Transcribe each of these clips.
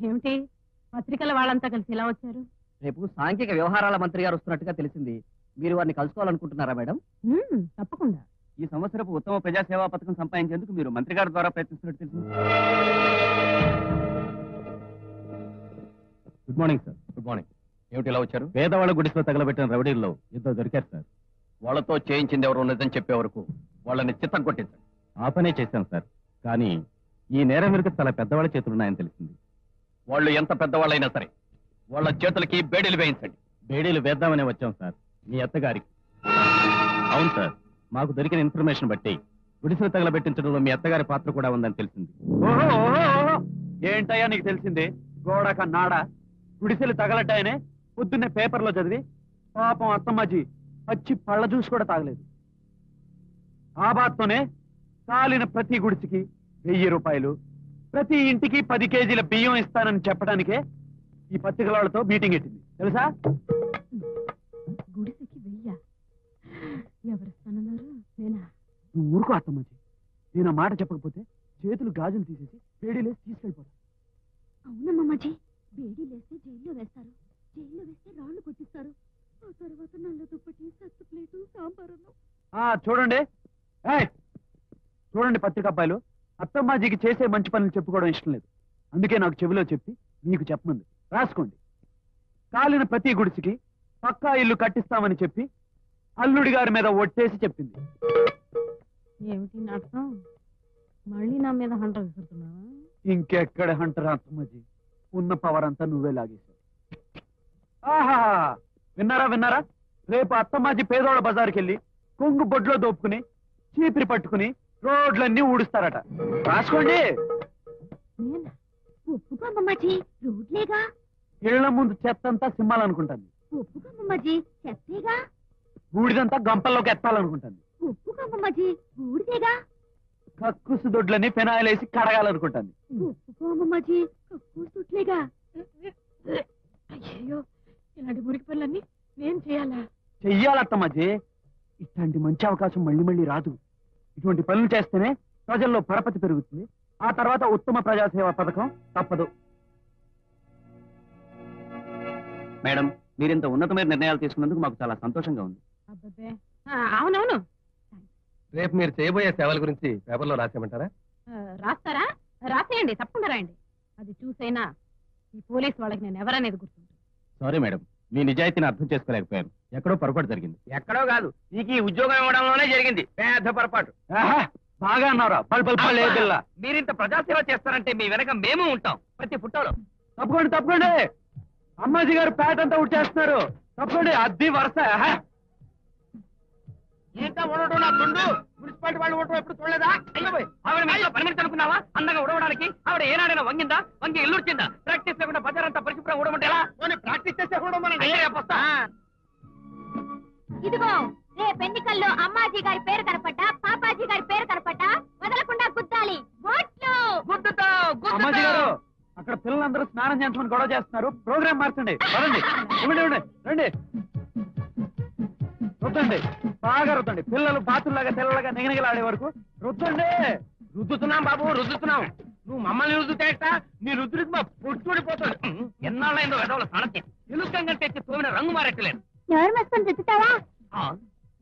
ఏమిటి పత్రికల వాళ్ళంతా కలిసి ఇలా వచ్చారు? రేపు సాంఘిక వ్యవహారాల మంత్రి గారు వస్తున్నట్టుగా తెలిసింది. మీరు వారిని కలుసుకోవాలనుకుంటున్నారా మేడం? తప్పకుండా. ఈ సంవత్సరపు ఉత్తమ ప్రజాసేవా పథకం సంపాదించేందుకు మీరు మంత్రి గారి ద్వారా ప్రయత్నిస్తున్నట్టు తెలిసింది. Good morning sir. Good morning. ఏమిటి ఇలా వచ్చారు? పేదవాళ్ళ గుడిసెలో తగలబెట్టిన రౌడీల్లో ఇద్దరు దొరికారు సార్. వాళ్ళతో చేయించింది ఎవరు ఉన్నదని చెప్పే వరకు వాళ్ళని చిత్తం కొట్టించండి. ఆ పనే చేశాను సార్. కానీ ఈ నేరం వెనుక చాలా పెద్దవాళ్ళ చేతులున్నాయని తెలిసింది. వాళ్ళు ఎంత పెద్దవాళ్ళైనా సరే వాళ్ళ చేతులకి బేడీలు వేయించండి. బేడీలు వేద్దామనే వచ్చాం సార్ మీ అత్తగారికి. అవును సార్, మాకు దొరికిన ఇన్ఫర్మేషన్ బట్టి గుడిసెలు తగలబెట్టించడంలో మీ అత్తగారి పాత్ర కూడా ఉందని తెలిసింది. ఏంటయ్యా నీకు తెలిసింది? గోడక నాడ గుడిసెలు తగలడ్డాయనే పొద్దున్నే పేపర్లో చదివి పాపం అత్తమ్మాజీ పచ్చి పళ్ళ జ్యూస్ కూడా తాగలేదు. ఆ బాత్తోనే కాలిన ప్రతి గుడిసికి 1000 రూపాయలు, ప్రతి ఇంటికి 10 కేజీల బియ్యం ఇస్తానని చెప్పడానికే ఈ పత్రికల వాళ్ళతో మీటింగ్ పెట్టింది తెలుసా? గుడిసెకి 1000 ఎవరిస్తానన్నారు? నేనా? నువ్వు ఊరుకో అత్తమ్మాజీ. నేను ఆ మాట చెప్పకపోతే చేతులు గాజులు తీసేసి వేడిలేసి తీసుకెళ్ళిపోతా. అవునమ్మాజీ, వేడిలేస్తే జైల్లో వేస్తారు. జైల్లో వేస్తే రాళ్ళు కొట్టిస్తారు. ఆ తర్వాత నల్ల దుప్పటి, సత్తు ప్లేటు, సాంబార్ అన్నం. చూడండి చూడండి పత్రిక అబ్బాయిలు, అత్తమ్మాజీకి చేసే మంచి పనులు చెప్పుకోవడం ఇష్టం లేదు. అందుకే నాకు చెవిలో చెప్పి మీకు చెప్పమంది. రాసుకోండి. కాలిన ప్రతి గుడిసికి పక్కా ఇల్లు కట్టిస్తామని చెప్పి అల్లుడి గారి మీద ఒట్టేసి చెప్పింది. ఏమిటి నాటకం? మళ్ళీ నా మీద హంట విసురుతున్నావా? ఇంకెక్కడ హంటరా అత్తమ్మాజీ, ఉన్న పవర్ అంతా నువ్వే లాగేశావు. ఆహా, విన్నారా? రేపు అత్తమ్మాజీ పేదోళ్ళ బజార్కి వెళ్ళి కొంగు బొడ్లో దోపుకుని చీపిరి పట్టుకుని రోడ్లన్నీ ఊడుస్తారట. రాసుకోండి. ఒప్పుకోమ్మజీ, రోడ్లేగా. ఇళ్ల ముందు చెత్తంతా సింహాలనుకుంటాను. ఒప్పుకోమ్మజీ, చెత్తేగా. బూడిదంతా గంపల్లోకి ఎత్తాలనుకుంటాను. ఒప్పుకోమ్మజీ, బూడిదేగా. కక్కుసు దొడ్లని ఫెనాయిల్ వేసి కడగాలనుకుంటాను. ఒప్పుకోమ్మజీ, కక్కుసుట్లేగా. అయ్యో, ఇలాంటి మురికి పనులన్నీ నేను చేయాలా? చెయ్యాలత్తమ్మాజీ. ఇట్లాంటి మంచి అవకాశం మళ్ళీ మళ్ళీ రాదు. ఇటువంటి పనులు చేస్తేనే ప్రజల్లో పరపతి పెరుగుతుంది. ఆ తర్వాత ఉత్తమ ప్రజాసేవా పథకం తప్పదు. మేడం, మీరింత ఉన్నతమైన నిర్ణయాలు తీసుకున్నందుకు మాకు చాలా సంతోషంగా ఉంది. అవునవును. రేపు మీరు చేయబోయే సేవల గురించి పేపర్లో రాసేయమంటారా? రాస్తారా? రాసేయండి, తప్పకుండా రాయండి. అది చూసైనా ఈ పోలీసు వాళ్ళకి నేను ఎవరనేది గుర్తుంది. సారీ మేడం, మీ నిజాయితీని అర్థం చేసుకోలేకపోయాను. ఎక్కడో పొరపాటు జరిగింది. ఎక్కడో కాదు, నీకు ఈ ఉద్యోగం ఇవ్వడంలోనే జరిగింది పెద్ద పొరపాటు. బాగా అన్నారా? మీరింత ప్రజాసేవ చేస్తారంటే మీ వెనక మేము ఉంటాం ప్రతి పుట్టలో. తప్పకోండి. అమ్మాజీ గారు పేట అంతా ఉట్టేస్తున్నారు. తప్పకోండి. అద్దె వరుస. మున్సిపాలిటీ వాళ్ళు ఓటం ఎప్పుడు చూడలేదా? ఆవిడ పర్మిట్ అనుకున్నావా? అందంగా ఉడవడానికి ఆవిడ ఏనాడైనా వంగిందా? వంగి ఇల్లు వచ్చిందా? ప్రాక్టీస్ లేకుండా బజారంతా పరిశుభ్రం ఉడమంటే ఎలా? ప్రాక్టీస్ చేస్తే ఇదిగో, రేపు ఎన్నికల్లో అమ్మాజీ గారి పేరు కనపడ్డా, పాపాజీ గారి పేరు కనపడ్డా వదలకుండా గుద్దాలి. అమ్మాజీ గారు, అక్కడ పిల్లలందరూ స్నానం చేయించుకుని గొడవ చేస్తున్నారు. ప్రోగ్రామ్ మార్చండి. రండి. రుద్దండి, బాగా రుద్దండి. పిల్లలు బాతుల్లాగా తెల్లగా నిగనిగలాడే వరకు రుద్దండి. రుద్దుతున్నాం బాబు, రుద్దుతున్నాం. నువ్వు మమ్మల్ని రుద్దుతేట, నీ రుద్దుడికి మా పొట్టుడిపోతుంది. ఎన్నాళ్ళైందో వెదవుల సాణత్యం. తెలుగుకంగా తెచ్చి తోమిన రంగు మారెట్టలేదు. ఎవరు మసుకొని రుద్దుతావా?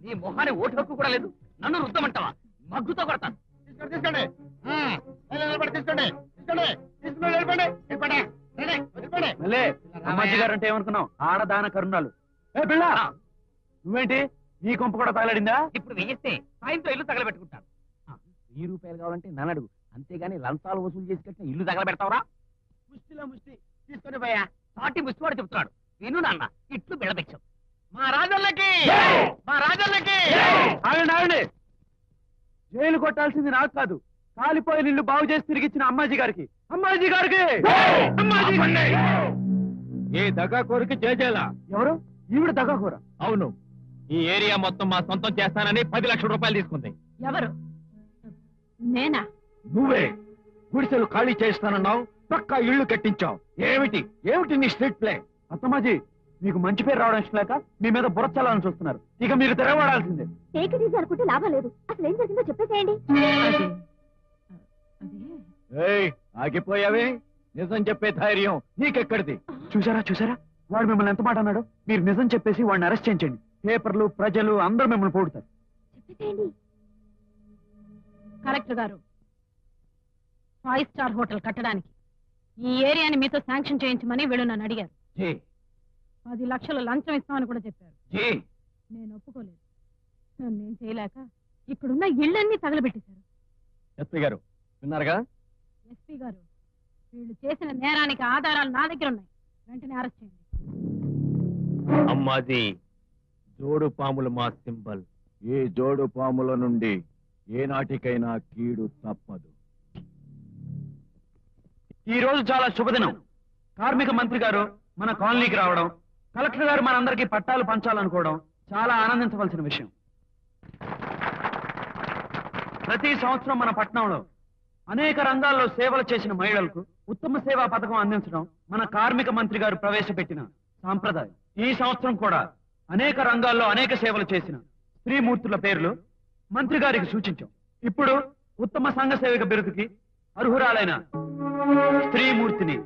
నీ మొహాన్ని ఓటు హక్కు కూడా లేదు, నన్ను రుద్దమంటావా? మగ్గుతో కొడతాను. తీసుకోండి. అమ్మాజీ గారు అంటే ఏమనుకున్నావు? ఆడదాన కరుణాలు. ఏ పిల్ల, నువ్వేంటి నీ కొంప కూడా తగలడిందా? ఇప్పుడు వెయ్యిస్తే సాయంత్రం ఇల్లు తగలబెట్టుకుంటాను. 1000 రూపాయలు కావాలంటే నన్ను అడుగు, అంతేగాని లంచాలు వసూలు చేసి కట్టిన ఇల్లు తగలబెడతావరా? ముష్టి తీసుకొని పోయా. సాటి ముష్టివాడు చెప్తున్నాడు, విను నాన్న. ఇట్లు బిళ్ళబెచ్చాం. మా రాజల్లకి ఆగండి. జైలు కొట్టాల్సింది నాకు కాదు, కాలిపోయిన ఇల్లు బాగు చేసి తిరిగిచ్చిన అమ్మాజీ గారికి. ఏ దగాకోరికి జేజేలా? ఎవరు? ఈవిడ దగాకోర? అవును, ఈ ఏరియా మొత్తం మా సొంతం చేస్తానని 10 లక్షల రూపాయలు తీసుకుంది. ఎవరు? నేనా? నువ్వే. గుడిసెలు ఖాళీ చేస్తానన్నావు, పక్కా ఇళ్లు కట్టించావు. ఏమిటి నీ స్ట్రీట్ ప్లే? అత్తమ్మాజీ, మీకు మంచి పేరు రావడం ఇష్టం లేక మీ మీద బురచాలని చూస్తున్నారు. ఇక మీరు తిరగబడాల్సిందే. టేక్ ఇట్ ఈజీ అనుకుంటే లాభం లేదు. అసలు ఏం జరిగిందో చెప్పేసేయండి. ఆగిపోయావే? నిజం చెప్పే ధైర్యం నీకెక్కడిది? చూసారా వాడు మిమ్మల్ని ఎంత మాట అన్నాడు. మీరు నిజం చెప్పేసి వాడిని అరెస్ట్ చేయించండి. పేపర్లు, ప్రజలు అందరూ మిమ్మల్ని పోడుతారు. కలెక్టర్ గారు, 5 స్టార్ హోటల్ కట్టడానికి ఈ ఏరియాని మీతో శాంక్షన్ చేయించమని వీళ్ళు నన్ను అడిగారు. 10 లక్షలు లంచం ఇస్తామని కూడా చెప్పారు. నేను ఒప్పుకోలేదు. నన్నేం చేయలేక ఇక్కడున్న ఇళ్ళన్నీ తగలబెట్టేశారు. ఎస్పీ గారు విన్నారుగా? ఎస్పీ గారు, వీళ్ళు చేసిన నేరానికి ఆధారాలు నా దగ్గర ఉన్నాయి. వెంటనే అరెస్ట్ చేయండి. అమ్మాది జోడు పాములు మా సింబల్. ఈ జోడు పాముల నుండి ఏనాటికైనా కీడు తప్పదు. ఈ రోజు చాలా శుభదినం. కార్మిక మంత్రి గారు మన కాలనీకి రావడం, కలెక్టర్ గారు మనందరికీ పట్టాలు పంచాలనుకోవడం చాలా ఆనందించవలసిన విషయం. ప్రతి సంవత్సరం మన పట్టణంలో అనేక రంగాల్లో సేవలు చేసిన మహిళలకు ఉత్తమ సేవా పథకం అందించడం మన కార్మిక మంత్రి గారు ప్రవేశపెట్టిన సాంప్రదాయం. ఈ సంవత్సరం కూడా అనేక రంగాల్లో అనేక సేవలు చేసిన స్త్రీమూర్తుల పేర్లు మంత్రి గారికి సూచించాం. ఇప్పుడు ఉత్తమ సంఘ సేవక బిరుదుకి అర్హురాలైన స్త్రీమూర్తిని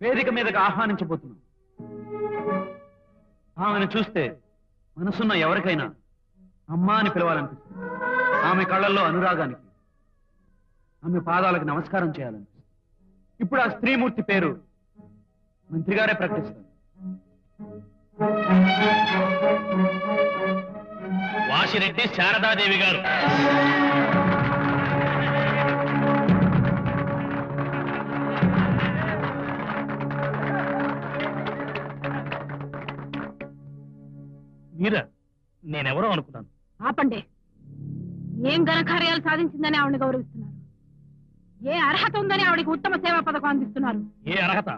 వేదిక మీదకి ఆహ్వానించబోతున్నాం. ఆమెను చూస్తే మనసున్న ఎవరికైనా అమ్మా అని పిలవాలనిపిస్తుంది. ఆమె కళ్ళల్లో అనురాగానికి, ఆమె పాదాలకు నమస్కారం చేయాలనిపిస్తుంది. ఇప్పుడు ఆ స్త్రీమూర్తి పేరు మంత్రి గారే ప్రకటిస్తారు. వాసిరెడ్డి శారదాదేవి గారు. మీరా? నేనెవరో అనుకున్నాను. ఆపండి. ఏం ఘనకార్యాలు సాధించిందని ఆవిడని గౌరవిస్తున్నారు? ఏ అర్హత ఉందని ఆవిడకి ఉత్తమ సేవా పథకం అందిస్తున్నారు? ఏ అర్హత?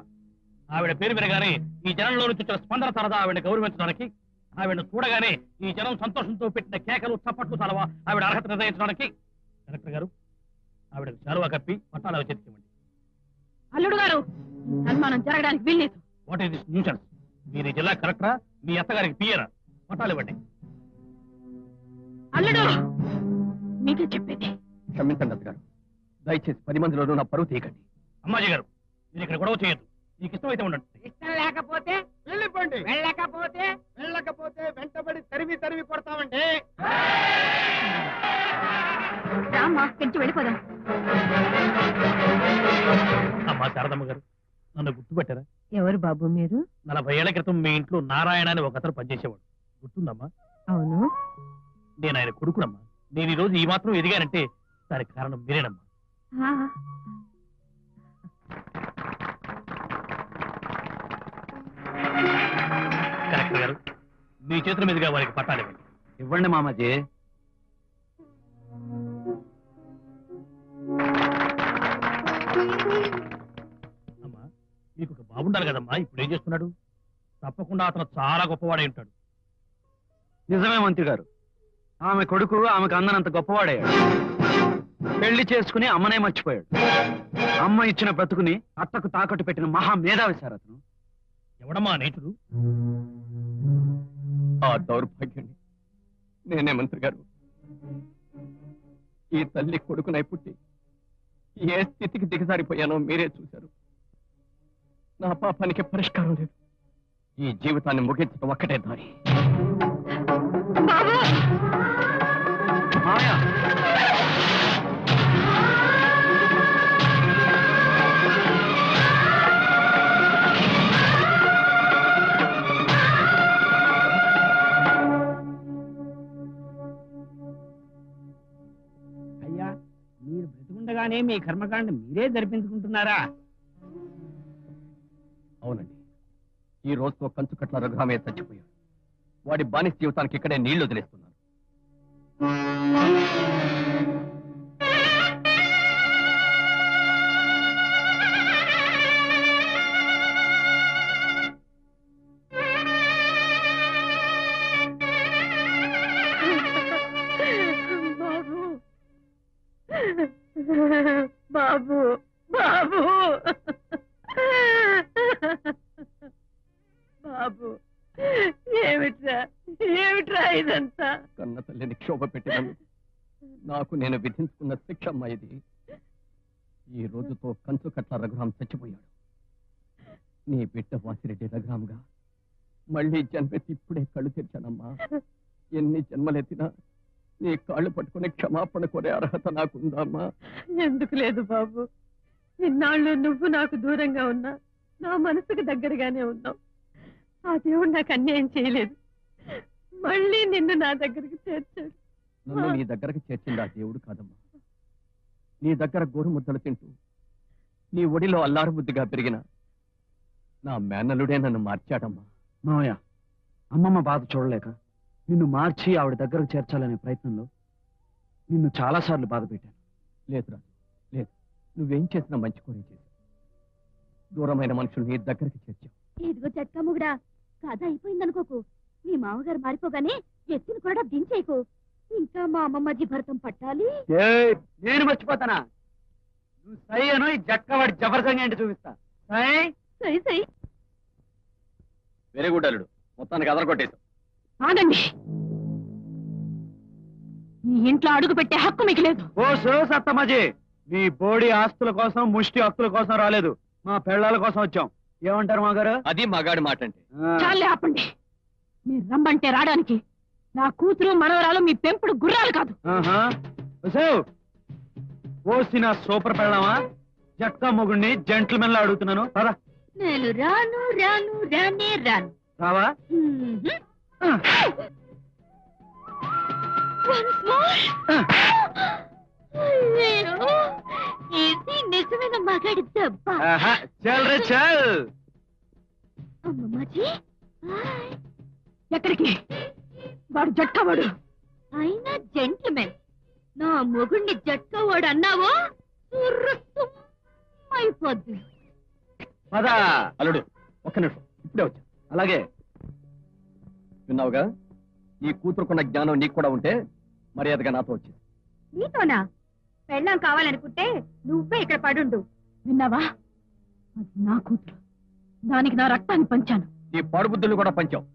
ఆవిడ పేరు వినగానే ఈ జనంలో నుంచి వచ్చిన స్పందన తరదా ఆవిడ గౌరవించడానికి, ఆవిడ చూడగానే ఈ జనం సంతోషంతో పెట్టిన కేకలు చప్పట్లు తలవా ఆవిడ అర్హత నిర్ణయించడానికి. కలెక్టర్ గారు, ఆవిడకు శాలువా కప్పి పట్టాలు చేతికివ్వండి. అల్లుడు గారు, సన్మానం జరగడానికి వీల్లేదు. What is this nuisance? మీరు జిల్లా కలెక్టరా, మీ అత్తగారికి పియ్యరా? పట్టాలు ఇవ్వండి. అల్లుడు, మీకే చెప్పేది. క్షమించండి అత్తగారు, దయచేసి 10 మందిలోనూ నా పరువు తీయకండి. అమ్మాజీ గారు, మీరు ఇక్కడ గొడవ చేయొద్దు. మీకు ఇష్టమైతే ఉండండి. ఇష్టం లేకపోతే వెళ్ళిపోండి. వెళ్ళకపోతే వెంటబడి తరిమి కొడతామండి. రామ్మా, పెంచి వెళ్ళిపోదాం. అమ్మా శారదమ్మ గారు, నన్ను గుర్తుపెట్టారా? ఎవరు బాబు మీరు? 40 ఏళ్ల క్రితం మీ ఇంట్లో నారాయణ అని ఒకతను పనిచేసేవాడు. గుర్తుందమ్మా? అవును. నేను ఆయన కొడుకునమ్మా. నేను ఈ రోజు ఈ మాత్రం ఎదిగానంటే దానికి కారణం మీరేనమ్మా. కలెక్టర్ గారు, మీ చేతుల మీదుగా వారికి పట్టాలు ఇవ్వండి. ఇవ్వండి మామాజీ. అమ్మా, మీకు ఒక బాగుండాలి కదమ్మా. ఇప్పుడు ఏం చేస్తున్నాడు? తప్పకుండా అతను చాలా గొప్పవాడై ఉంటాడు. నిజమే మంత్రి గారు, ఆమె కొడుకు ఆమెకు అందనంత గొప్పవాడయ్యాడు. పెళ్లి చేసుకుని అమ్మనే మర్చిపోయాడు. అమ్మ ఇచ్చిన బ్రతుకుని అత్తకు తాకట్టు పెట్టిన మహా మేధావి సార్ అతను. ఎవడమ్మా నేచుడు? ఆ దౌర్భాగ్యాన్ని నేనే మంత్రి గారు. ఈ తల్లి కొడుకునై పుట్టి ఏ స్థితికి దిగజారిపోయానో మీరే చూశారు. నా పాపానికి పరిష్కారం లేదు. ఈ జీవితాన్ని ముగించడం ఒక్కటే దారి. మామయ్య, అయ్యా, మీరు బ్రతికుండగానే మీ కర్మకాండ మీరే జరిపించుకుంటున్నారా? అవునండి, ఈ రోజుతో కంచుకట్ల రఘురామయ్య చచ్చిపోయాడు. వాడి బానిస జీవితానికి ఇక్కడే నీళ్లు వదిలేస్తున్నారు. బాబు, బాబు, బాబు, ఏమిట్రా ఇదంతా? కన్న తల్లిని క్షోభ పెట్టినందుకు నాకు నేను విధించుకున్న శిక్ష అమ్మా ఇది. ఈ రోజుతో కంచుకట్ల రఘురాం చచ్చిపోయాడు. నీ బిడ్డ వాసిరెడ్డి రఘురాముగా మళ్ళీ జన్మెత్తి ఇప్పుడే కళ్ళు తెరిచానమ్మా. ఎన్ని జన్మలెత్తినా నీ కాళ్ళు పట్టుకుని క్షమాపణ కోరే అర్హత నాకుందమ్మా. ఎందుకు లేదు బాబు, ఇన్నాళ్ళు నువ్వు నాకు దూరంగా ఉన్నా నా మనసుకు దగ్గరగానే ఉన్నావు. ఆ దేవుడు నాకు అన్యాయం చేయలేదు, మళ్ళీ నిన్ను నా దగ్గరికి చేర్చాడు. నన్ను నీ దగ్గరకు చేర్చింది ఆ దేవుడు కాదమ్మా. నీ దగ్గర గోరు ముద్దలు తింటూ నీ ఒడిలో అల్లారు బుద్ధిగా పెరిగిన నా మేనలుడే నన్ను మార్చాడమ్మా. మావయ్య, అమ్మమ్మ బాధ చూడలేక నిన్ను మార్చి ఆవిడ దగ్గరకు చేర్చాలనే ప్రయత్నంలో నిన్ను చాలాసార్లు బాధ పెట్టాను. లేదు రాజు, లేదు. నువ్వేం చేసినా మంచి కోరే చేశావు. దూరమైన మనుషులు నీ దగ్గరికి చేర్చావు. ఇదిగో జట్కా ముగుడా, కథ అయిపోయిందనుకోకు. మీ మామగారు మారిపోగానే ఎత్తును కూడా దించేయకు. ఇంకా మా అమ్మమ్మ భరతం పట్టాలి. నేను మర్చిపోతానా? నువ్వు సై అను, ఈ జక్కవాడి జబర్దస్త్ ఏంటి చూపిస్తా. సై సై సై. వెరీ గుడ్ అల్లుడు, మొత్తానికి అదరగొట్టేశావు. ఆగండి, ఈ ఇంట్లో అడుగు పెట్టే హక్కు మీకు లేదు. ఓ సత్తమాజీ, మీ బోడి ఆస్తుల కోసం ముష్టి హక్కుల కోసం రాలేదు, మా పెళ్ళాల కోసం వచ్చాం. ఏమంటారు మా గారు? అది మగాడి మాట అంటే. చాలే ఆపండి. మీరు రమ్మంటే రావడానికి నా కూతురు మనవరాలు మీ పెంపుడు గుర్రాలు కాదు. ఓసిన సూపర్ పెళ్ళామా? జక్క మొగుడిని జెంట్మెన్ లా అడుగుతున్నాను. పద. నేను రాను రాను రానే రాను. రావా? ఇది నిజమైన మగాడి దెబ్బ. చల్ రే చల్. అమ్మమ్మాజీ, ఎక్కడికి? వాడు జట్కవాడు. అయినా జెంట్మెన్. నా మొగుడిని జట్కవాడు అన్నావో అయిపోద్ది. పద. అల్లుడు, ఒక్క నిమిషం, ఇప్పుడే వచ్చా. అలాగే. విన్నావుగా, ఈ కూతురుకున్న జ్ఞానం నీకు కూడా ఉంటే మర్యాదగా నాతో వచ్చింది. నీతోనా? పెళ్ళాం కావాలనుకుంటే నువ్వే ఇక్కడ పడుండు. విన్నావా? అది నా కూతురు, దానికి నా రక్తాన్ని పంచాను. ఈ పాడు బుద్ధులు కూడా పంచావు.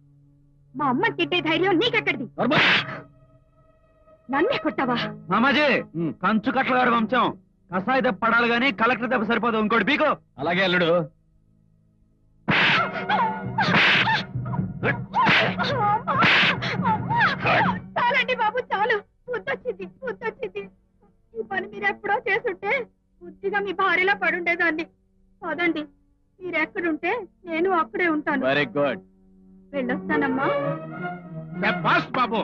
మా అమ్మ తిట్టే ధైర్యం నీకెక్కడిది? నన్నే కొట్టావా? మామాజీ, కంచు కట్ల గారు వంశం కసాయి దెబ్బ పడాలి గాని కలెక్టర్ దెబ్బ సరిపోదు. ఇంకోటి పీకో. అలాగే అల్లుడు. చాలండి బాబు, చాలు. బుద్ధొచ్చింది, బుద్ధొచ్చింది. ఈ పని మీరు ఎప్పుడో చేసుంటే బుద్ధిగా మీ భార్యలో పడుండేదాన్ని. పదండి, మీరెక్కడుంటే నేను అక్కడే ఉంటాను. Very good. వెళ్ళొస్తానమ్మా. బాబు,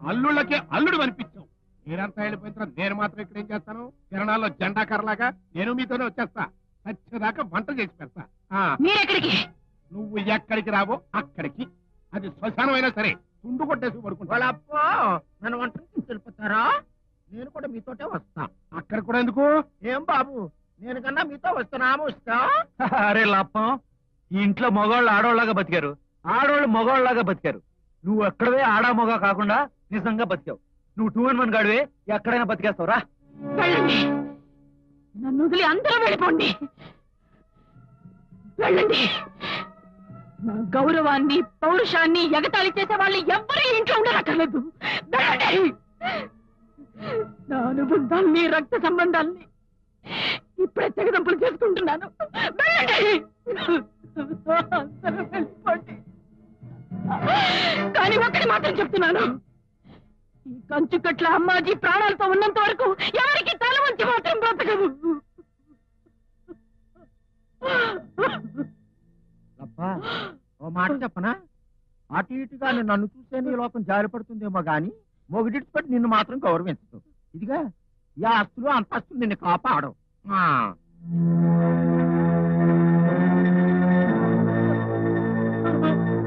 అల్లుళ్ళకే అల్లుడు అనిపించావు. మీరంతా వెళ్ళిపోయిన తర్వాత నేను మాత్రం ఇక్కడ ఏం చేస్తాను? కిరణాల్లో జెండా కర్రలాగా నేను మీతోనే వచ్చేస్తా. వచ్చేదాకా వంట చేసి పెడతా. మీరెక్కడికి? నువ్వు ఎక్కడికి రావో అక్కడికి. అది శ్మశానమైనా సరే తుండు కొట్టేసి పడుకుంటా. నన్ను వంట వెళ్ళిపోతారా? నేను కూడా మీతోటే వస్తా. అక్కడ కూడా ఎందుకు? ఏం బాబు, నేను కన్నా మీతో వస్తున్నా. వస్తా. అరే లాప్పం, ఈ ఇంట్లో మగవాళ్ళు ఆడవాళ్ళలాగా బతికారు, ఆడవాళ్ళు మగవాళ్ళలాగా బతికారు. నువ్వు ఎక్కడవే ఆడా మగ కాకుండా నిజంగా బతికావు. నువ్వు 2 in 1 గాడివే, ఎక్కడైనా బతికేస్తావు. రా, వెళ్ళండి. నన్ను వదిలి అందరూ వెళ్ళిపోండి. వెళ్ళండి. నా గౌరవాన్ని, పౌరుషాన్ని ఎగతాళి చేసే వాళ్ళు ఎవ్వరూ ఇంట్లో ఉండనక్కర్లేదు. వెళ్ళండి. నా అనుబంధాల్ని, రక్త సంబంధాల్ని ఇప్పుడే తెగదంపులు చేసుకుంటున్నాను. వెళ్ళండి. అందరూ వెళ్ళిపోండి. కానీ ఒక్కటి మాత్రం చెప్తున్నాను, ఈ కంచుకట్ల అమ్మాజీ ప్రాణాలతో ఉన్నంత వరకు ఎవరికి తల వంచి మాత్రం బ్రతకదు. అబ్బా, ఓ మాట చెప్పనా? అటు ఇటుగా నన్ను చూసే నీ లోకం జారిపడుతుందేమో గాని మొగుడిపట్టి నిన్ను మాత్రం గౌరవించదు. ఇదిగా ఈ ఆస్తులు అంతస్తులు నిన్ను కాపాడవు.